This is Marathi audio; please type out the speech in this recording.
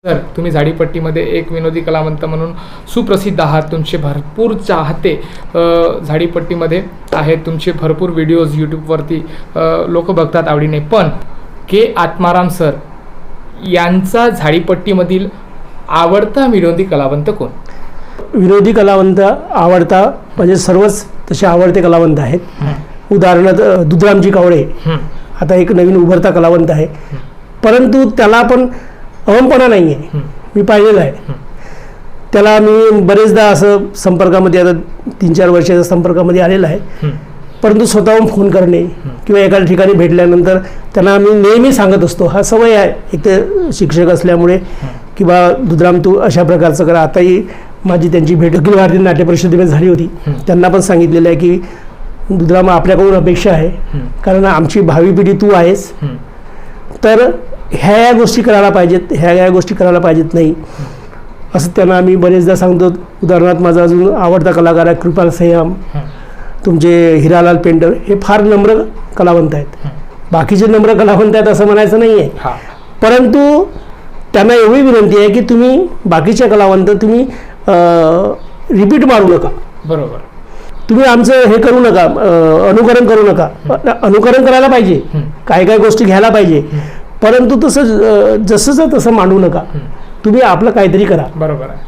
तर तुम्ही झाडीपट्टीमध्ये एक विनोदी कलावंत म्हणून सुप्रसिद्ध आहात. तुमचे भरपूर चाहते झाडीपट्टीमध्ये आहेत. तुमचे भरपूर व्हिडिओज यूट्यूबवरती लोक बघतात आवडीने. पण के आत्माराम सर यांचा झाडीपट्टीमधील आवडता विनोदी कलावंत कोण? विनोदी कलावंत आवडता म्हणजे सर्वच तसे आवडते कलावंत आहेत. उदाहरणार्थ दुधरामजी कावळे आता एक नवीन उभरता कलावंत आहे, परंतु त्याला पण अहमपणा नाही आहे. मी पाहिलेलं आहे त्याला. मी बरेचदा असं संपर्कामध्ये आता 3-4 वर्षाच्या संपर्कामध्ये आलेला आहे, परंतु स्वतःहून फोन करणे किंवा एका ठिकाणी भेटल्यानंतर त्यांना मी नेहमी सांगत असतो, हा सवय आहे एक तर शिक्षक असल्यामुळे, किंवा दुधराम तू अशा प्रकारचं करा. आताही माझी त्यांची भेट अखिल भारतीय नाट्य परिषदेमध्ये झाली होती. त्यांना पण सांगितलेलं आहे की दुधराम आपल्याकडून अपेक्षा आहे, कारण आमची भावी पिढी तू आहेस, तर ह्या गोष्टी करायला पाहिजेत, ह्या गोष्टी करायला पाहिजेत नाही असं त्यांना आम्ही बरेचदा सांगतो. उदाहरणार्थ माझा अजून आवडता कलाकार आहे कृपाल सय्यम, तुमचे हिरालाल पेंटर, हे फार नम्र कलावंत आहेत. बाकीचे नम्र कलावंत आहेत असं म्हणायचं नाही आहे, परंतु त्यांना एवढी विनंती आहे की तुम्ही बाकीचे कलावंत तुम्ही रिपीट मारू नका. बरोबर. तुम्ही आमचं हे करू नका, अनुकरण करू नका. अनुकरण करायला पाहिजे, काही गोष्टी घ्यायला पाहिजे, परंतु तसं जसंच तसं मांडू नका. तुम्ही आपलं काहीतरी करा. बरोबर आहे.